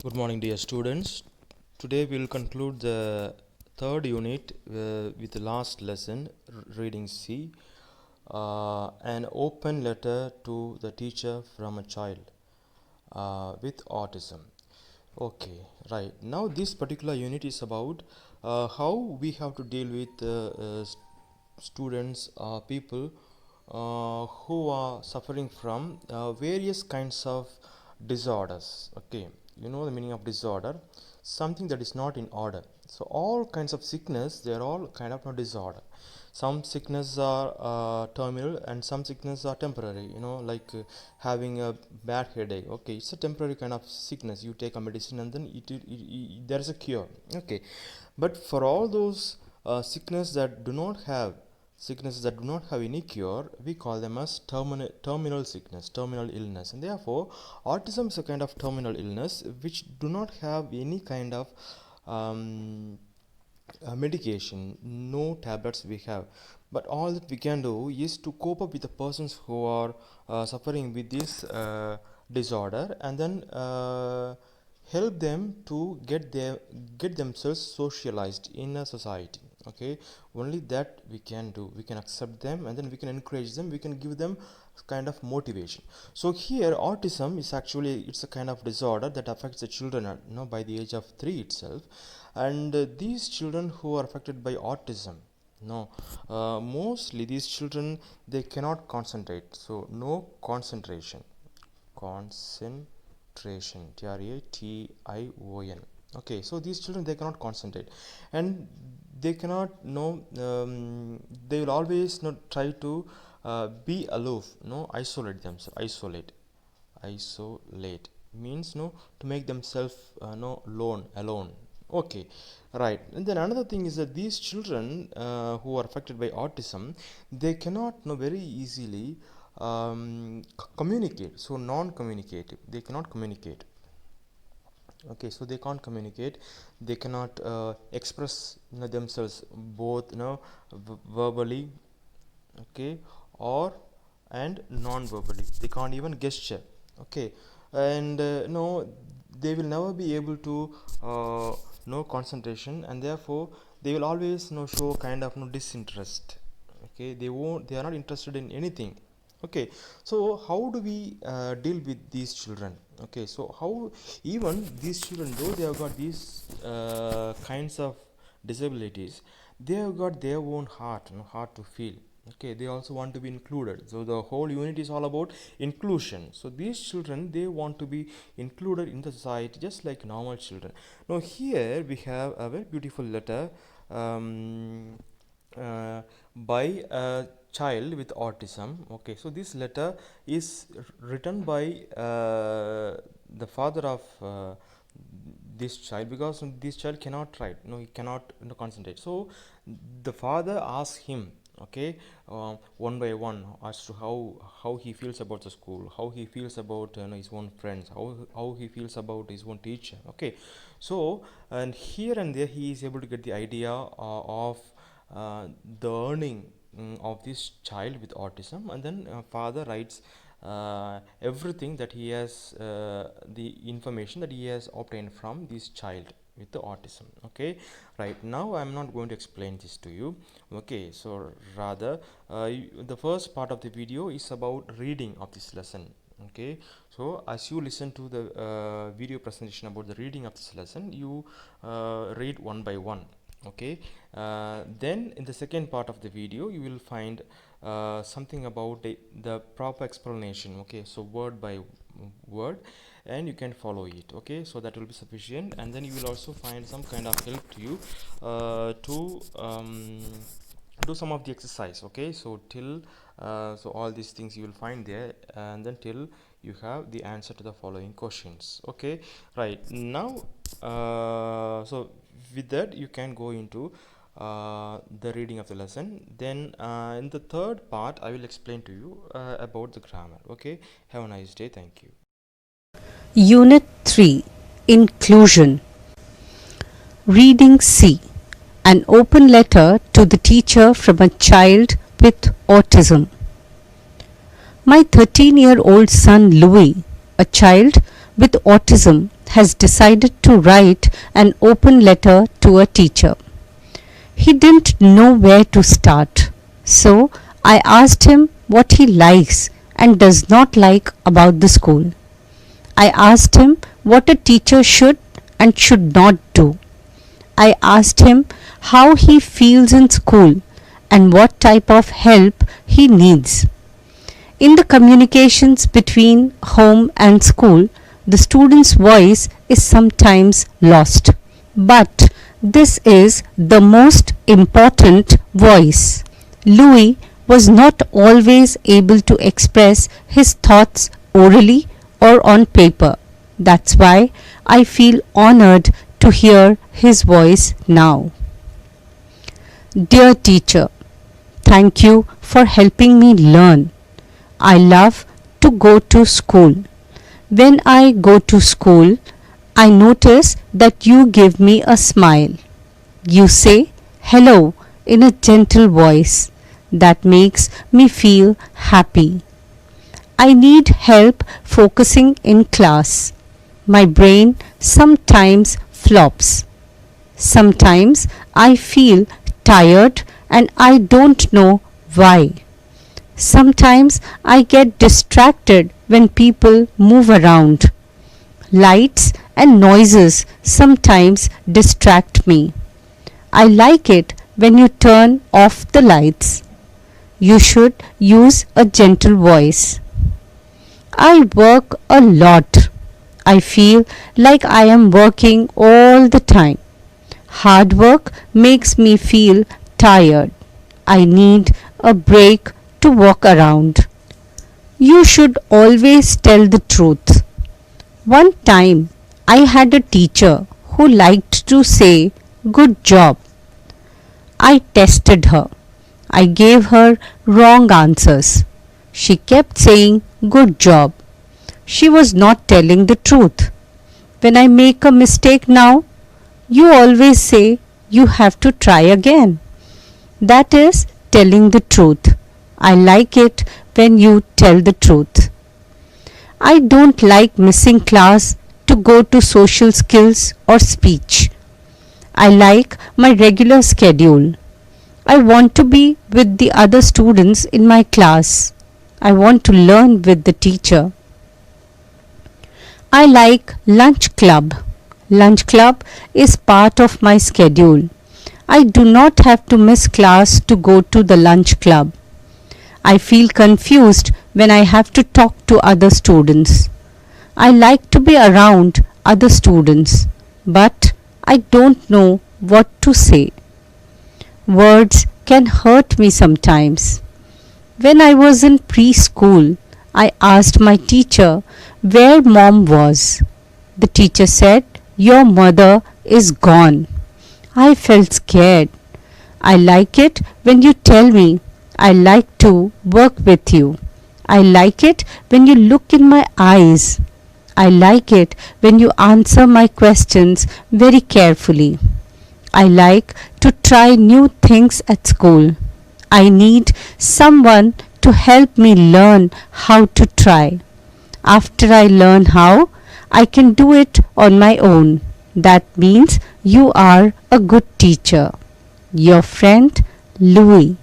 Good morning, dear students. Today we will conclude the third unit with the last lesson, reading C, an open letter to the teacher from a child with autism. Okay, right. Now this particular unit is about how we have to deal with students, people who are suffering from various kinds of disorders. Okay, you know the meaning of disorder, something that is not in order. So all kinds of sickness, they are all kind of no disorder. Some sickness are terminal and some sickness are temporary, like having a bad headache. Okay, it's a temporary kind of sickness. You take a medicine and then there is a cure. Okay, but for all those sicknesses that do not have any cure, we call them as terminal sickness, terminal illness. And therefore autism is a kind of terminal illness which do not have any kind of medication, no tablets we have, but all that we can do is to cope up with the persons who are suffering with this disorder, and then help them to get themselves socialized in a society. Okay, only that we can do. We can accept them and then we can encourage them, we can give them kind of motivation. So here autism is actually, it's a kind of disorder that affects the children by the age of 3 itself. And these children who are affected by autism, mostly these children, they cannot concentrate. So no concentration, TRATION. Okay, so these children, they cannot concentrate and they cannot they will always try to be aloof, isolate themselves. Isolate means to make themselves alone. Okay, right. And then another thing is that these children who are affected by autism, they cannot very easily communicate. So non-communicative, they cannot communicate. Okay, so they can't communicate, they cannot express themselves both verbally, okay, or and non-verbally. They can't even gesture. Okay, and no, they will never be able to no concentration, and therefore they will always show kind of disinterest. Okay, they are not interested in anything. Okay, so how do we deal with these children? Okay, so how, even these children, though they have got these kinds of disabilities, they have got their own heart to feel. Okay, they also want to be included. So the whole unit is all about inclusion. So these children, they want to be included in the society just like normal children. Now here we have a very beautiful letter by a child with autism. Okay, so this letter is written by the father of this child, because this child cannot write, he cannot concentrate. So the father asks him, okay, one by one, as to how he feels about the school, how he feels about his own friends, how he feels about his own teacher. Okay, so and here and there he is able to get the idea of the earning of this child with autism, and then father writes everything that he has, the information that he has obtained from this child with the autism. Okay, right. Now I'm not going to explain this to you. Okay, so rather the first part of the video is about reading of this lesson. Okay, so as you listen to the video presentation about the reading of this lesson, you read one by one. Okay, then in the second part of the video you will find something about the proper explanation. Okay, so word by word, and you can follow it. Okay, so that will be sufficient, and then you will also find some kind of help to you to do some of the exercise. Okay, so till so all these things you will find there, and then till you have the answer to the following questions. Okay, right. Now so with that you can go into the reading of the lesson. Then in the third part I will explain to you about the grammar. Okay, have a nice day. Thank you. Unit 3, Inclusion. Reading C, an open letter to the teacher from a child with autism. My 13-year-old son Louis, a child with autism, has decided to write an open letter to a teacher. He didn't know where to start, so I asked him what he likes and does not like about the school. I asked him what a teacher should and should not do. I asked him how he feels in school and what type of help he needs. In the communications between home and school, the student's voice is sometimes lost. But this is the most important voice. Louis was not always able to express his thoughts orally or on paper. That's why I feel honored to hear his voice now. Dear teacher, thank you for helping me learn. I love to go to school. When I go to school, I notice that you give me a smile. You say hello in a gentle voice that makes me feel happy. I need help focusing in class. My brain sometimes flops. Sometimes I feel tired and I don't know why. Sometimes I get distracted when people move around. Lights and noises sometimes distract me. I like it when you turn off the lights. You should use a gentle voice. I work a lot. I feel like I am working all the time. Hard work makes me feel tired. I need a break to walk around. You should always tell the truth. One time I had a teacher who liked to say good job. I tested her. I gave her wrong answers. She kept saying good job. She was not telling the truth. When I make a mistake now, you always say you have to try again. That is telling the truth. I like it when you tell the truth. I don't like missing class to go to social skills or speech. I like my regular schedule. I want to be with the other students in my class. I want to learn with the teacher. I like lunch club. Lunch club is part of my schedule. I do not have to miss class to go to the lunch club. I feel confused when I have to talk to other students. I like to be around other students, but I don't know what to say. Words can hurt me sometimes. When I was in preschool, I asked my teacher where mom was. The teacher said, "Your mother is gone." I felt scared. I like it when you tell me. I like to work with you. I like it when you look in my eyes. I like it when you answer my questions very carefully. I like to try new things at school. I need someone to help me learn how to try. After I learn how, I can do it on my own. That means you are a good teacher. Your friend, Louis.